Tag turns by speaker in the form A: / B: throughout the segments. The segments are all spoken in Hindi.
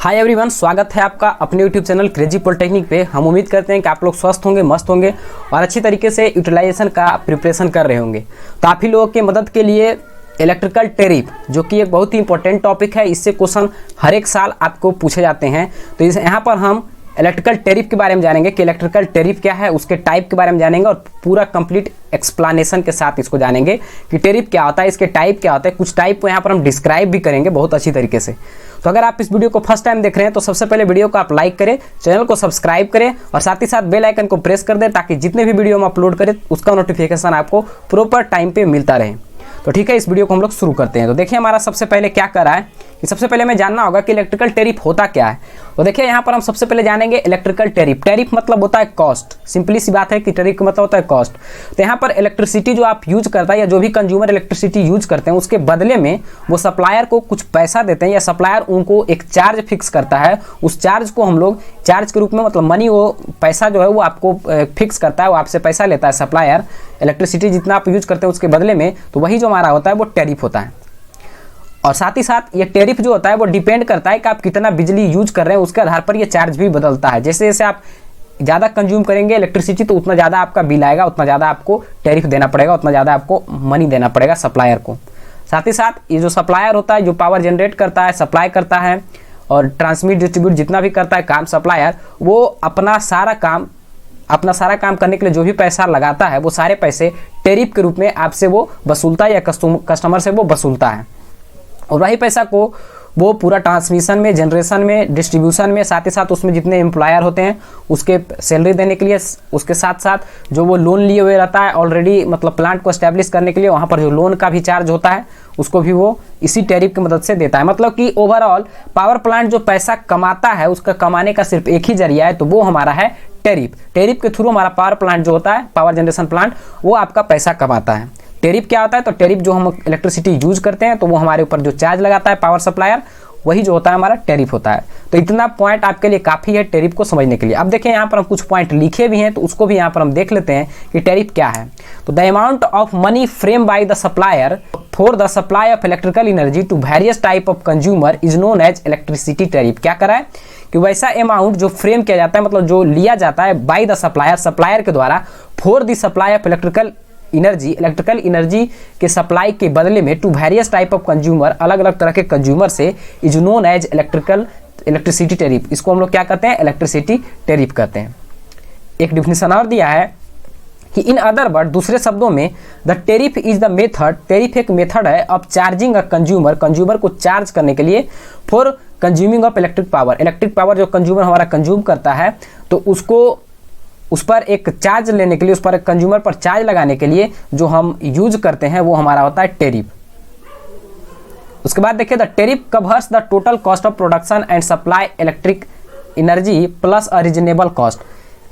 A: हाय एवरीवन, स्वागत है आपका अपने यूट्यूब चैनल क्रेजी पॉलिटेक्निक पे। हम उम्मीद करते हैं कि आप लोग स्वस्थ होंगे, मस्त होंगे और अच्छी तरीके से यूटिलाइजेशन का प्रिपरेशन कर रहे होंगे। तो आप ही लोगों की मदद के लिए इलेक्ट्रिकल टैरिफ, जो कि एक बहुत ही इंपॉर्टेंट टॉपिक है, इससे क्वेश्चन हर एक साल आपको पूछे जाते हैं। तो यहाँ पर हम इलेक्ट्रिकल टैरिफ के बारे में जानेंगे कि इलेक्ट्रिकल टैरिफ क्या है, उसके टाइप के बारे में जानेंगे और पूरा कंप्लीट एक्सप्लेनेशन के साथ इसको जानेंगे कि टैरिफ क्या होता है, इसके टाइप क्या होता है। कुछ टाइप को यहाँ पर हम डिस्क्राइब भी करेंगे बहुत अच्छी तरीके से। तो अगर आप इस वीडियो को फर्स्ट टाइम देख रहे हैं तो सबसे पहले वीडियो को आप लाइक करें, चैनल को सब्सक्राइब करें और साथ ही साथ बेल आइकन को प्रेस कर दें ताकि जितने भी वीडियो हम अपलोड करें उसका नोटिफिकेशन आपको प्रॉपर टाइम पे मिलता रहे। तो ठीक है, इस वीडियो को हम लोग शुरू करते हैं। तो देखिए हमारा सबसे पहले क्या कर रहा है कि सबसे पहले हमें जानना होगा कि इलेक्ट्रिकल टैरिफ होता क्या है। तो देखिए यहाँ पर हम सबसे पहले जानेंगे इलेक्ट्रिकल टैरिफ। टैरिफ मतलब होता है कॉस्ट। सिंपली सी बात है कि टैरिफ का मतलब होता है कॉस्ट। तो यहाँ पर इलेक्ट्रिसिटी जो आप यूज करता है या जो भी कंज्यूमर इलेक्ट्रिसिटी यूज करते हैं उसके बदले में वो सप्लायर को कुछ पैसा देते हैं या सप्लायर उनको एक चार्ज फिक्स करता है। उस चार्ज को हम लोग चार्ज के रूप में, मतलब मनी, वो पैसा जो है वो आपको फिक्स करता है, वो आपसे पैसा लेता है सप्लायर। इलेक्ट्रिसिटी जितना आप यूज करते हैं उसके बदले में, तो वही जो हमारा होता है वो टैरिफ होता है। और साथ ही साथ ये टैरिफ जो होता है वो डिपेंड करता है कि आप कितना बिजली यूज कर रहे हैं, उसके आधार पर ये चार्ज भी बदलता है। जैसे जैसे आप ज़्यादा कंज्यूम करेंगे इलेक्ट्रिसिटी तो उतना ज़्यादा आपका बिल आएगा, उतना ज़्यादा आपको टैरिफ देना पड़ेगा, उतना ज़्यादा आपको मनी देना पड़ेगा सप्लायर को। साथ ही साथ ये जो सप्लायर होता है, जो पावर जनरेट करता है, सप्लाई करता है और ट्रांसमिट डिस्ट्रीब्यूट जितना भी करता है काम सप्लायर, वो अपना सारा काम करने के लिए जो भी पैसा लगाता है वो सारे पैसे टैरिफ के रूप में आपसे वो वसूलता है या कस्टमर से वो वसूलता है। और वही पैसा को वो पूरा ट्रांसमिशन में, जनरेशन में, डिस्ट्रीब्यूशन में, साथ ही साथ उसमें जितने एम्प्लॉयर होते हैं उसके सैलरी देने के लिए, उसके साथ साथ जो वो लोन लिए हुए रहता है ऑलरेडी, मतलब प्लांट को एस्टेब्लिश करने के लिए, वहाँ पर जो लोन का भी चार्ज होता है उसको भी वो इसी टैरिफ की मदद से देता है। मतलब कि ओवरऑल पावर प्लांट जो पैसा कमाता है उसका कमाने का सिर्फ एक ही जरिया है, तो वो हमारा है टैरिफ। टैरिफ के थ्रू हमारा पावर प्लांट जो होता है, पावर जनरेशन प्लांट, वो आपका पैसा कमाता है। टैरिफ क्या होता है? तो टैरिफ जो हम इलेक्ट्रिसिटी यूज करते हैं तो वो हमारे ऊपर जो चार्ज लगाता है पावर सप्लायर, वही जो होता है हमारा टैरिफ होता है। तो इतना पॉइंट आपके लिए काफ़ी है टैरिफ को समझने के लिए। अब देखिए यहाँ पर हम कुछ पॉइंट लिखे भी हैं तो उसको भी यहाँ पर हम देख लेते हैं कि टैरिफ क्या है। तो the amount of money frame by the supplier for the supply of electrical energy to various type of consumer is known as electricity tariff. क्या करा है कि वैसा अमाउंट जो फ्रेम किया जाता है, मतलब जो लिया जाता है बाय द सप्लायर, सप्लायर के द्वारा, for the supply of electrical energy के सप्लाई के बदले में to various type of consumer, अलग अलग तरह के कंज्यूमर से, is known as electricity tariff. इसको हम लोग क्या कहते हैं? इलेक्ट्रिसिटी टैरिफ कहते हैं। एक डिफिनेशन और दिया है कि इन अदर वर्ड, दूसरे शब्दों में, the tariff is the method, tariff एक मेथड है ऑफ चार्जिंग अ कंज्यूमर को चार्ज करने के लिए for consuming of electric power जो कंज्यूमर हमारा कंज्यूम करता है तो उसको उस पर एक चार्ज लेने के लिए, उस पर एक कंज्यूमर पर चार्ज लगाने के लिए जो हम यूज करते हैं वो हमारा होता है टैरिफ। उसके बाद देखिए the tariff covers the total cost of production and supply electric energy plus a reasonable cost.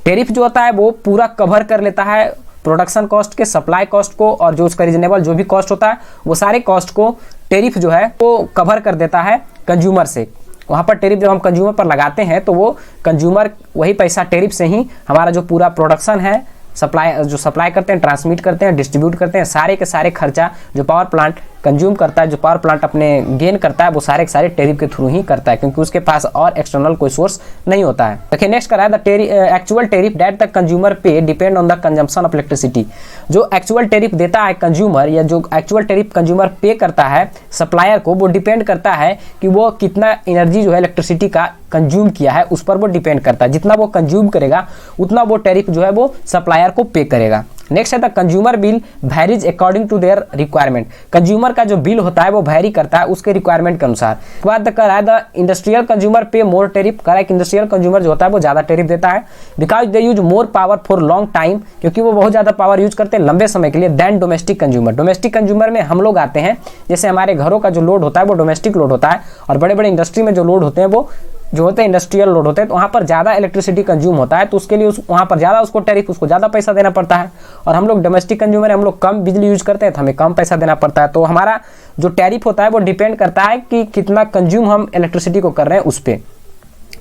A: Tariff जो होता है वो पूरा कवर कर लेता है प्रोडक्शन कॉस्ट के, सप्लाई कॉस्ट को, और जो उसका रीजनेबल जो भी कॉस्ट होता है वो सारे कॉस्ट को टैरिफ जो है वो कवर कर देता है कंज्यूमर से। वहाँ पर टैरिफ जब हम कंज्यूमर पर लगाते हैं तो वो कंज्यूमर वही पैसा टैरिफ से ही हमारा जो पूरा प्रोडक्शन है, सप्लाई करते हैं, ट्रांसमिट करते हैं, डिस्ट्रीब्यूट करते हैं, सारे के सारे खर्चा जो पावर प्लांट कंज्यूम करता है, जो पावर प्लांट अपने गेन करता है, वो सारे के सारे टैरिफ के थ्रू ही करता है, क्योंकि उसके पास और एक्सटर्नल कोई सोर्स नहीं होता है। देखिए नेक्स्ट करा है the actual tariff that the consumer pay depend on the consumption of electricity. जो एक्चुअल टैरिफ देता है कंज्यूमर, या जो एक्चुअल टैरिफ कंज्यूमर पे करता है सप्लायर को, वो डिपेंड करता है कि वो कितना एनर्जी जो है इलेक्ट्रिसिटी का कंज्यूम किया है, उस पर वो डिपेंड करता है। जितना वो कंज्यूम करेगा उतना वो टैरिफ जो है वो सप्लायर को पे करेगा। नेक्स्ट है the consumer bill varies according to their requirement. Consumer का जो बिल होता है वो वैरी करता है उसके रिक्वायरमेंट के अनुसार। उसके बाद कह है द इंडस्ट्रियल कंज्यूमर पे मोर टैरिफ। कह रहा है कि इंडस्ट्रियल कंज्यूमर जो होता है वो ज़्यादा टैरिफ देता है because they use more power for long time, क्योंकि वो बहुत ज़्यादा पावर यूज करते हैं लंबे समय के लिए, than domestic consumer. Domestic consumer में हम लोग आते हैं, जैसे हमारे घरों का जो लोड होता है वो डोमेस्टिक लोड होता है, और बड़े बड़े इंडस्ट्री में जो लोड होते हैं वो जो होते हैं इंडस्ट्रियल लोड होते हैं, तो वहाँ पर ज़्यादा इलेक्ट्रिसिटी कंज्यूम होता है, तो उसके लिए वहाँ पर ज़्यादा उसको टैरिफ, उसको ज़्यादा पैसा देना पड़ता है। और हम लोग डोमेस्टिक कंज्यूमर है, हम लोग कम बिजली यूज करते हैं तो हमें कम पैसा देना पड़ता है। तो हमारा जो टैरिफ होता है वो डिपेंड करता है कि कितना कंज्यूम हम इलेक्ट्रिसिटी को कर रहे हैं उस पर।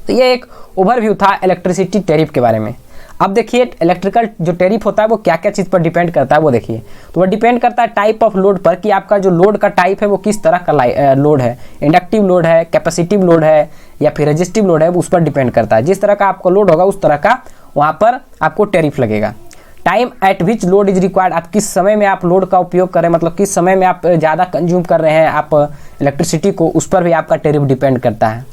A: तो ये एक ओवरव्यू था इलेक्ट्रिसिटी टैरिफ के बारे में। अब देखिए इलेक्ट्रिकल जो टेरिफ होता है वो क्या क्या चीज़ पर डिपेंड करता है वो देखिए। तो वो डिपेंड करता है टाइप ऑफ लोड पर, कि आपका जो लोड का टाइप है वो किस तरह का लोड है, इंडक्टिव लोड है, कैपेसिटिव लोड है या फिर रेजिस्टिव लोड है, उस पर डिपेंड करता है। जिस तरह का आपका लोड होगा उस तरह का वहाँ पर आपको टेरिफ लगेगा। Time eight which load is required, आप किस समय में आप लोड का उपयोग करें, मतलब किस समय में आप ज़्यादा कंज्यूम कर रहे हैं आप इलेक्ट्रिसिटी को, उस पर भी आपका टेरिफ डिपेंड करता है।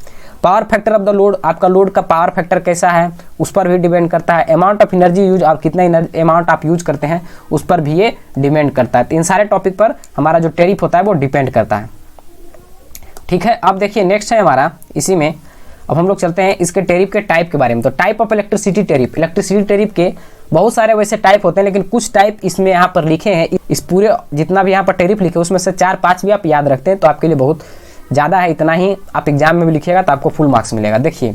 A: Power factor of the load, आपका लोड का पावर फैक्टर कैसा है उस पर भी डिपेंड करता है। अमाउंट ऑफ एनर्जी यूज, आप कितना अमाउंट आप यूज करते हैं उस पर भी ये डिपेंड करता है। तो इन सारे टॉपिक पर हमारा जो टेरिफ होता है वो डिपेंड करता है। ठीक है, अब देखिए नेक्स्ट है हमारा इसी में, अब हम लोग चलते हैं इसके टेरिफ के टाइप के बारे में। तो type of electricity tariff, electricity tariff के बहुत सारे वैसे टाइप होते हैं, लेकिन कुछ टाइप इसमें यहाँ पर लिखे हैं। इस पूरे जितना भी यहाँ पर टेरिफ लिखे उसमें से 4-5 भी आप याद रखते हैं तो आपके लिए बहुत ज़्यादा है, इतना ही आप एग्जाम में भी लिखिएगा तो आपको फुल मार्क्स मिलेगा। देखिए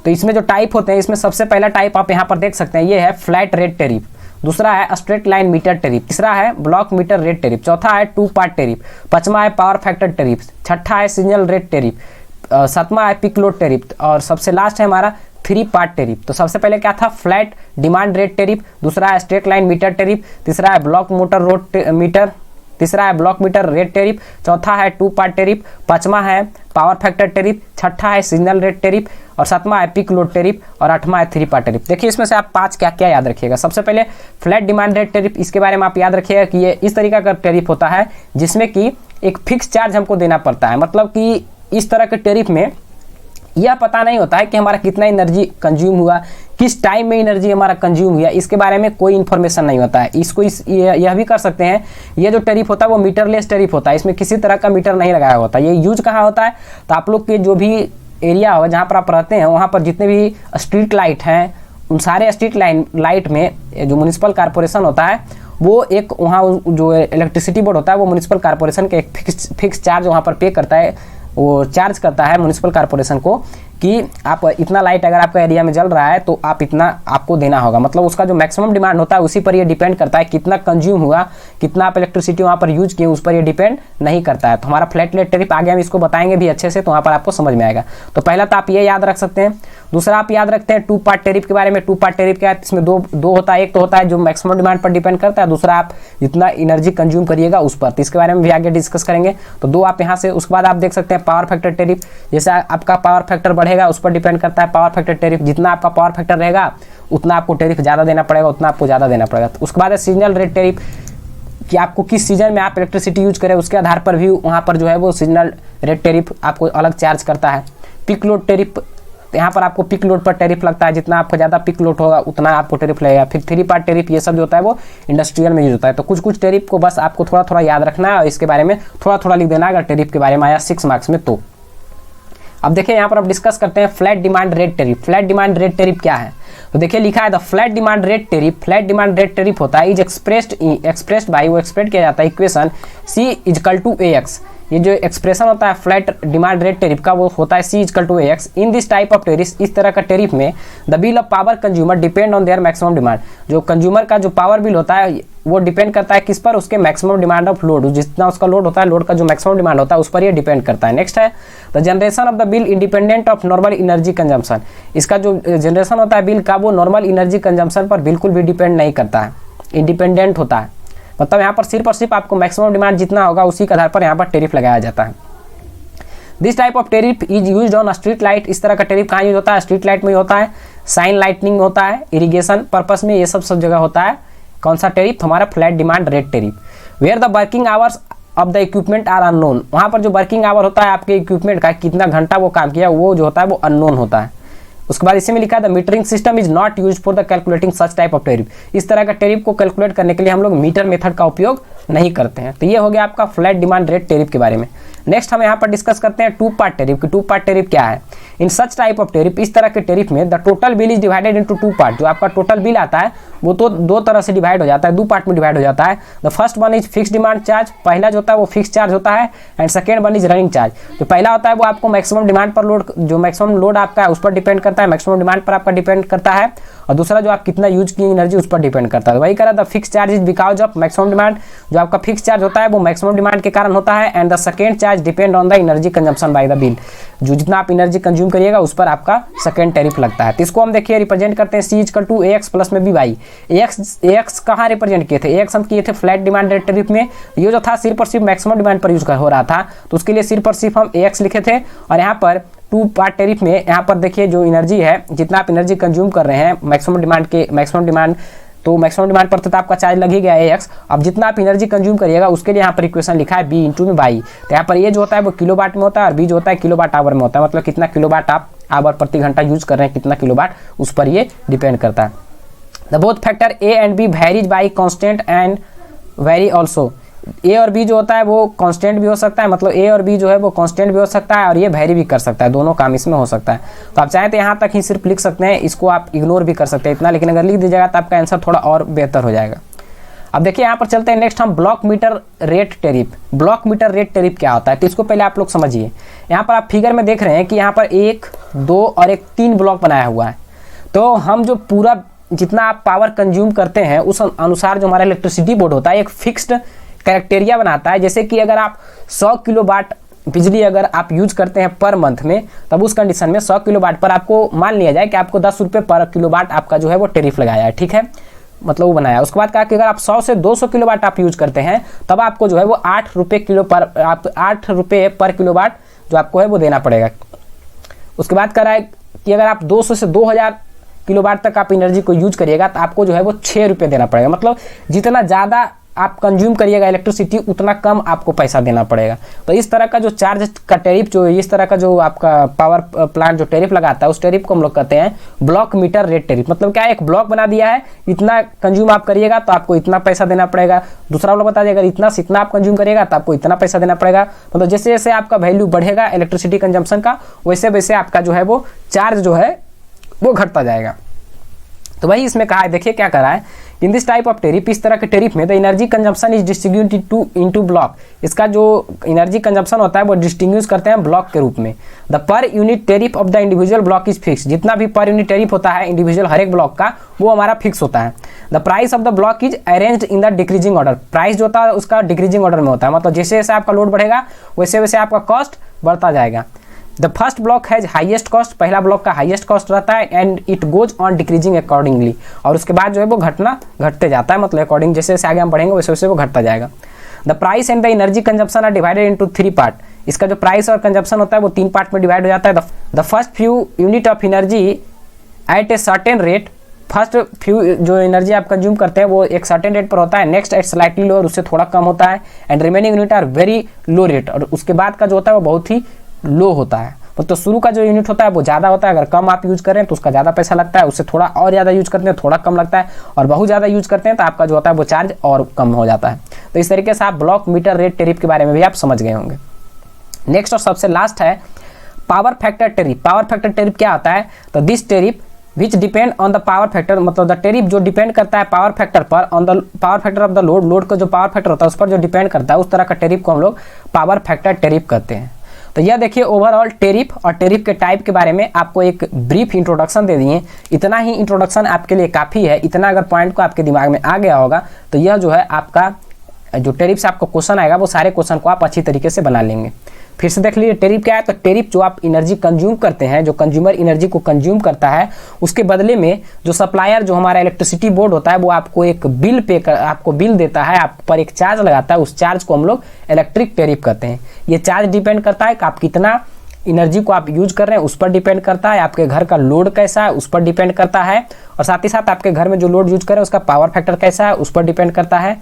A: तो इसमें जो टाइप होते हैं, इसमें सबसे पहला टाइप आप यहाँ पर देख सकते हैं, ये है फ्लैट रेट टेरिफ, दूसरा है स्ट्रेट लाइन मीटर टेरिफ, तीसरा है ब्लॉक मीटर रेट टेरिफ, चौथा है 2 पार्ट टेरिफ, पांचवा है पावर फैक्टर टेरिफ, छठा है सीजनल रेट टेरिफ, सातवां है पिक लोड टेरिफ और सबसे लास्ट है हमारा 3 पार्ट टेरिफ। तो सबसे पहले क्या था, फ्लैट डिमांड रेट टेरिफ, दूसरा है स्ट्रेट लाइन मीटर टेरिफ, तीसरा है ब्लॉक मोटर रोड मीटर, तीसरा है ब्लॉक मीटर रेट टेरिफ, चौथा है 2 पार्ट टेरिफ, पांचवा है पावर फैक्टर टेरिफ, छठा है सिग्नल रेट टेरिफ और सातवां है पिक लोड टेरिफ और आठवां है 3 पार्ट टेरिफ। देखिए इसमें से आप 5 क्या क्या याद रखिएगा। सबसे पहले फ्लैट डिमांड रेट टेरिफ, इसके बारे में आप याद रखिएगा कि ये इस तरीका का टेरिफ होता है जिसमें कि एक फिक्स चार्ज हमको देना पड़ता है। मतलब कि इस तरह के टेरिफ में यह पता नहीं होता है कि हमारा कितना एनर्जी कंज्यूम हुआ, किस टाइम में एनर्जी हमारा कंज्यूम हुआ, इसके बारे में कोई इन्फॉर्मेशन नहीं होता है। इसको यह भी कर सकते हैं, ये जो टेरिफ होता है वो मीटरलेस टेरिफ होता है, इसमें किसी तरह का मीटर नहीं लगाया होता। ये यूज कहाँ होता है, तो आप लोग के जो भी एरिया होगा जहाँ पर आप रहते हैं वहाँ पर जितने भी स्ट्रीट लाइट हैं उन सारे स्ट्रीट लाइट में जो म्युनिसिपल कॉर्पोरेशन होता है वो एक वहाँ जो इलेक्ट्रिसिटी बोर्ड होता है वो म्युनिसिपल कॉर्पोरेशन के एक फिक्स चार्ज वहाँ पर पे करता है, वो चार्ज करता है म्युनिसिपल कॉर्पोरेशन को कि आप इतना लाइट अगर आपका एरिया में जल रहा है तो आप इतना आपको देना होगा। मतलब उसका जो मैक्सिमम डिमांड होता है उसी पर ये डिपेंड करता है, कितना कंज्यूम हुआ, कितना आप इलेक्ट्रिसिटी वहाँ पर यूज किए उस पर ये डिपेंड नहीं करता है। तो हमारा फ्लैट रेट टेरिफ आगे हम इसको बताएंगे भी अच्छे से, तो वहाँ पर आपको समझ में आएगा। तो पहला तो आप ये याद रख सकते हैं। दूसरा आप याद रखते हैं 2 पार्ट टेरिफ के बारे में। 2 पार्ट टेरिफ क्या है, इसमें दो होता है, एक तो होता है जो मैक्सिमम डिमांड पर डिपेंड करता है, दूसरा आप जितना एनर्जी कंज्यूम करिएगा उस पर। तो इसके बारे में भी आगे डिस्कस करेंगे। तो 2 आप यहाँ से, उसके बाद आप देख सकते हैं पावर फैक्टर टेरिफ, जैसे आपका पावर फैक्टर बढ़ेगा उस पर डिपेंड करता है पावर फैक्टर टेरिफ। जितना आपका पावर फैक्टर रहेगा उतना आपको टेरिफ ज़्यादा देना पड़ेगा, उतना आपको ज़्यादा देना पड़ेगा। तो उसके बाद है सीजनल रेट टेरिफ, कि आपको किस सीजन में आप इलेक्ट्रिसिटी यूज करें उसके आधार पर भी वहाँ पर जो है वो सीजनल रेट टेरिफ आपको अलग चार्ज करता है। पिक लोड टेरिफ, यहाँ पर आपको पिक लोड पर टेरिफ लगता है, जितना आपको ज़्यादा पिक लोड होगा उतना आपको टेरिफ लगेगा। फिर 3 पार्ट टेरिफ, ये सब जो होता है वो इंडस्ट्रियल में यूज होता है। तो कुछ टेरिफ को बस आपको थोड़ा थोड़ा याद रखना है और इसके बारे में थोड़ा थोड़ा लिख देना अगर टेरिफ के बारे में आया 6 मार्क्स में। तो अब देखिए यहाँ पर आप डिस्कस करते हैं flat demand rate tariff. Flat demand rate tariff क्या है, तो देखिए लिखा है the flat demand rate tariff. Flat demand rate tariff होता है इज एक्सप्रेस्ड बाई, वो एक्सप्रेस किया जाता है इक्वेशन C=AX। ये जो एक्सप्रेशन होता है फ्लैट डिमांड रेट टेरिफ का वो होता है C=AX। In this type of tariff, इस तरह का टेरिफ में the bill of power consumer depend on their maximum demand. जो कंज्यूमर का जो पावर बिल होता है वो डिपेंड करता है किस पर, उसके मैक्सिमम डिमांड ऑफ लोड, जितना उसका लोड होता है, लोड का जो मैक्सिमम डिमांड होता है उस पर ये डिपेंड करता है। नेक्स्ट है the generation of the bill independent of normal energy consumption. इसका जो जनरेशन होता है बिल का वो नॉर्मल एनर्जी कंजम्पशन पर बिल्कुल भी डिपेंड नहीं करता है, इंडिपेंडेंट होता है। मतलब यहाँ पर सिर्फ और सिर्फ आपको मैक्सिमम डिमांड जितना होगा उसी के आधार पर यहाँ पर टेरिफ लगाया जाता है। This type of tariff is used on street light. इस तरह का टेरिफ कहाँ यूज होता है, स्ट्रीट लाइट में होता है, साइन लाइटनिंग होता है, इरिगेशन पर्पस में, ये सब जगह होता है। कौन सा टेरिफ, हमारा flat demand rate tariff. Where the working hours of the equipment are unknown. वहाँ पर जो वर्किंग आवर होता है आपके इक्विपमेंट का, कितना घंटा वो काम किया, वो जो होता है वो अननोन होता है। उसके बाद इसी में लिखा है the metering system is not use for the calculating such type of tariff. इस तरह का टेरिफ को कैलकुलेट करने के लिए हम लोग मीटर मेथड का उपयोग नहीं करते हैं। तो ये हो गया आपका फ्लैट डिमांड रेट टेरिफ के बारे में। नेक्स्ट हम यहाँ पर डिस्कस करते हैं 2 पार्ट टेरिफ की। 2 पार्ट टेरिफ क्या है, इन सच टाइप ऑफ टेरिफ, इस तरह के टेरिफ में the total bill is divided into 2 part. जो आपका टोटल बिल आता है वो तो दो तरह से डिवाइड हो जाता है, दो पार्ट में डिवाइड हो जाता है। The first one is fix demand charge, पहला जो होता है वो फिक्स चार्ज होता है, and second one is running charge. जो पहला होता है वो आपको मैक्सिमम डिमांड पर लोड, जो मैक्सिमम लोड आपका है उस पर डिपेंड करता है, मैक्सिमम डिमांड पर आपका डिपेंड करता है, और दूसरा जो आप कितना यूज की एनर्जी उस पर डिपेंड करता है। वही करा the fix charge is because of maximum demand, जो आपका फिक्स चार्ज होता है वो मैक्सिमम डिमांड के कारण होता है, and the second charge depend on the energy consumption by the bill, जो जितना आप एनर्जी कंज्यूम करिएगा उस पर आपका सेकेंड टैरिफ लगता है। तो इसको हम देखिए रिप्रेजेंट करते हैं C equal to AX plus में BY। AX कहाँ रिप्रेजेंट किए थे, AX हम किए थे फ्लैट डिमांड रेट टैरिफ में, ये जो था सिर्फ और सिर्फ मैक्सिमम डिमांड पर यूज हो रहा था, तो उसके लिए सिर्फ और सिर्फ हम AX लिखे थे। और यहाँ पर टू पार्ट टैरिफ में यहाँ पर देखिए जो एनर्जी है, जितना आप एनर्जी कंज्यूम कर रहे हैं मैक्सिमम डिमांड, तो मैक्सिमम डिमांड पर तो आपका चार्ज लग ही गया AX। अब जितना आप एनर्जी कंज्यूम करिएगा उसके लिए यहाँ पर इक्वेशन लिखा है B इंटू में बाई। तो यहाँ पर ये जो होता है वो किलोवाट में होता है और B जो होता है किलोवाट आवर में होता है, मतलब कितना किलोवाट आप आवर प्रति घंटा यूज कर रहे हैं, कितना किलोवाट, उस पर ये डिपेंड करता है। The both factor A and B varies by constant and very also. A और B जो होता है वो कांस्टेंट भी हो सकता है, मतलब A और B जो है वो कांस्टेंट भी हो सकता है और ये वेरी भी कर सकता है, दोनों काम इसमें हो सकता है। तो आप चाहें तो यहाँ तक ही सिर्फ लिख सकते हैं, इसको आप इग्नोर भी कर सकते हैं इतना, लेकिन अगर लिख दीजिएगा तो आपका आंसर थोड़ा और बेहतर हो जाएगा। अब देखिए यहाँ पर चलते हैं नेक्स्ट हम block meter rate tariff. Block meter rate tariff क्या होता है, तो इसको पहले आप लोग समझिए। यहाँ पर आप फिगर में देख रहे हैं कि यहाँ पर 1, 2 और 3 ब्लॉक बनाया हुआ है। तो हम जो पूरा जितना आप पावर कंज्यूम करते हैं उस अनुसार जो हमारा इलेक्ट्रिसिटी बोर्ड होता है एक फिक्स्ड क्राइटेरिया बनाता है। जैसे कि अगर आप 100 किलोवाट बिजली अगर आप यूज करते हैं पर मंथ में, तब उस कंडीशन में 100 किलोवाट पर आपको मान लिया जाए कि आपको 10 रुपये पर किलोवाट आपका जो है वो टैरिफ लगाया है, ठीक है, मतलब वो बनाया। उसके बाद कहा कि अगर आप 100 से 200 किलोवाट आप यूज करते हैं तब आपको जो है वो 8 रुपये पर किलोवाट जो आपको है वो देना पड़ेगा। उसके बाद कह रहा है कि अगर आप 200 से 2000 किलोवाट तक आप एनर्जी को यूज करिएगा तो आपको जो है वो 6 रुपये देना पड़ेगा, मतलब जितना ज़्यादा आप कंज्यूम करिएगा इलेक्ट्रिसिटी उतना कम आपको पैसा देना पड़ेगा। तो इस तरह का जो चार्ज का टैरिफ, जो इस तरह का जो आपका पावर प्लांट जो टैरिफ लगाता है उस टैरिफ को हम लोग कहते हैं ब्लॉक मीटर रेट टैरिफ। मतलब क्या है, एक ब्लॉक बना दिया है, इतना कंज्यूम आप करिएगा तो आपको इतना पैसा देना पड़ेगा। दूसरा ब्लॉक बता दिया अगर इतना से इतना आप कंज्यूम करिएगा तो आपको इतना पैसा देना पड़ेगा। मतलब जैसे जैसे आपका वैल्यू बढ़ेगा इलेक्ट्रिसिटी कंजम्पशन का, वैसे वैसे आपका जो है वो चार्ज जो है वो घटता जाएगा। तो वही इसमें कहा है, देखिए क्या कर रहा है, in this type of tariff, इस तरह के टैरिफ में the energy consumption is distributed into block. इसका जो एनर्जी कंजम्पशन होता है वो डिस्टिंग्विश करते हैं ब्लॉक के रूप में। The per unit tariff of the individual block is fix. जितना भी पर यूनिट टैरिफ होता है इंडिविजुअल हर एक ब्लॉक का वो हमारा फिक्स होता है। The price of the block is arranged in the decreasing order. Price जो होता है उसका डिक्रीजिंग ऑर्डर में होता है, मतलब जैसे जैसे आपका लोड बढ़ेगा वैसे वैसे आपका कॉस्ट बढ़ता जाएगा। The first block has highest cost, पहला ब्लॉक का हाईएस्ट कॉस्ट रहता है, and it goes on decreasing accordingly. और उसके बाद जो है वो घटते जाता है, मतलब अकॉर्डिंग जैसे जैसे आगे हम बढ़ेंगे वैसे वैसे वो घटता जाएगा। The price and the energy consumption are divided into 3 part. इसका जो प्राइस और कंजप्शन होता है वो 3 पार्ट में डिवाइड हो जाता है। The first few unit of energy at a certain rate, first few जो एनर्जी आप कंज्यूम करते हैं वो एक सर्टेन रेट पर होता है, नेक्स्ट एट स्लाइटली लोअर, उससे थोड़ा कम होता है, and remaining unit are very low rate. और उसके बाद का जो होता है वो बहुत ही लो होता है। तो शुरू का जो यूनिट होता है वो ज़्यादा होता है, अगर कम आप यूज करें तो उसका ज़्यादा पैसा लगता है, उससे थोड़ा और ज़्यादा यूज करते हैं थोड़ा कम लगता है, और बहुत ज़्यादा यूज करते हैं तो आपका जो होता है वो चार्ज और कम हो जाता है। तो इस तरीके से आप ब्लॉक मीटर रेट टैरिफ के बारे में भी आप समझ गए होंगे। नेक्स्ट और सबसे लास्ट है power factor tariff. Power factor tariff क्या होता है, तो this tariff which depend on the power factor, मतलब द टैरिफ जो डिपेंड करता है पावर फैक्टर पर, on the power factor of the load, load का जो पावर फैक्टर होता है उस पर जो डिपेंड करता है, उस तरह का टैरिफ को हम लोग पावर फैक्टर टैरिफ कहते हैं। तो यह देखिए ओवरऑल टैरिफ और टैरिफ के टाइप के बारे में आपको एक ब्रीफ इंट्रोडक्शन दे दिए। इतना ही इंट्रोडक्शन आपके लिए काफ़ी है, इतना अगर पॉइंट को आपके दिमाग में आ गया होगा तो यह जो है आपका जो टैरिफ से आपको क्वेश्चन आएगा वो सारे क्वेश्चन को आप अच्छी तरीके से बना लेंगे। फिर से देख लीजिए टैरिफ क्या है, तो टैरिफ जो आप एनर्जी कंज्यूम करते हैं, जो कंज्यूमर एनर्जी को कंज्यूम करता है, उसके बदले में जो सप्लायर जो हमारा इलेक्ट्रिसिटी बोर्ड होता है वो आपको एक आपको बिल देता है, आप पर एक चार्ज लगाता है, उस चार्ज को हम लोग इलेक्ट्रिक टैरिफ कहते हैं। ये चार्ज डिपेंड करता है कि आप कितना एनर्जी को आप यूज कर रहे हैं उस पर डिपेंड करता है, आपके घर का लोड कैसा है उस पर डिपेंड करता है, और साथ ही साथ आपके घर में जो लोड यूज कर रहे हैं उसका पावर फैक्टर कैसा है उस पर डिपेंड करता है।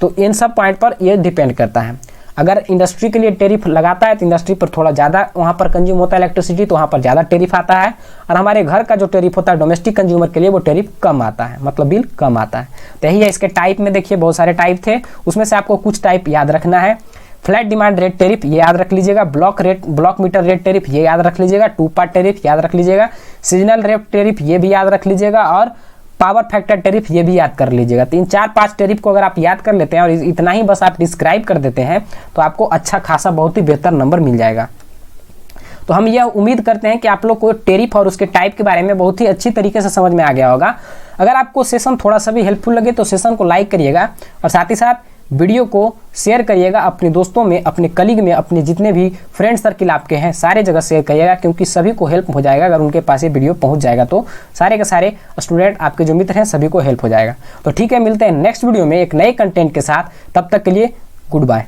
A: तो इन सब पॉइंट पर ये डिपेंड करता है। अगर इंडस्ट्री के लिए टैरिफ लगाता है तो इंडस्ट्री पर थोड़ा ज़्यादा वहाँ पर कंज्यूम होता है इलेक्ट्रिसिटी, तो वहाँ पर ज़्यादा टैरिफ आता है, और हमारे घर का जो टैरिफ होता है डोमेस्टिक कंज्यूमर के लिए वो टैरिफ कम आता है, मतलब बिल कम आता है। तो यही है इसके टाइप में, देखिए बहुत सारे टाइप थे, उसमें से आपको कुछ टाइप याद रखना है। फ्लैट डिमांड रेट टैरिफ ये याद रख लीजिएगा, ब्लॉक मीटर रेट टैरिफ ये याद रख लीजिएगा, 2 पार्ट टैरिफ याद रख लीजिएगा, सीजनल रेट टैरिफ ये भी याद रख लीजिएगा, और पावर फैक्टर टेरिफ ये भी याद कर लीजिएगा। तो इन 4-5 टेरिफ को अगर आप याद कर लेते हैं और इतना ही बस आप डिस्क्राइब कर देते हैं तो आपको अच्छा खासा बहुत ही बेहतर नंबर मिल जाएगा। तो हम यह उम्मीद करते हैं कि आप लोग को टेरिफ और उसके टाइप के बारे में बहुत ही अच्छी तरीके से समझ में आ गया होगा। अगर आपको सेशन थोड़ा सा भी हेल्पफुल लगे तो सेशन को लाइक करिएगा और साथ ही साथ वीडियो को शेयर करिएगा अपने दोस्तों में, अपने कलीग में, अपने जितने भी फ्रेंड सर्किल आपके हैं सारे जगह शेयर करिएगा, क्योंकि सभी को हेल्प हो जाएगा। अगर उनके पास ये वीडियो पहुंच जाएगा तो सारे के सारे स्टूडेंट आपके जो मित्र हैं सभी को हेल्प हो जाएगा। तो ठीक है, मिलते हैं नेक्स्ट वीडियो में एक नए कंटेंट के साथ। तब तक के लिए गुड बाय।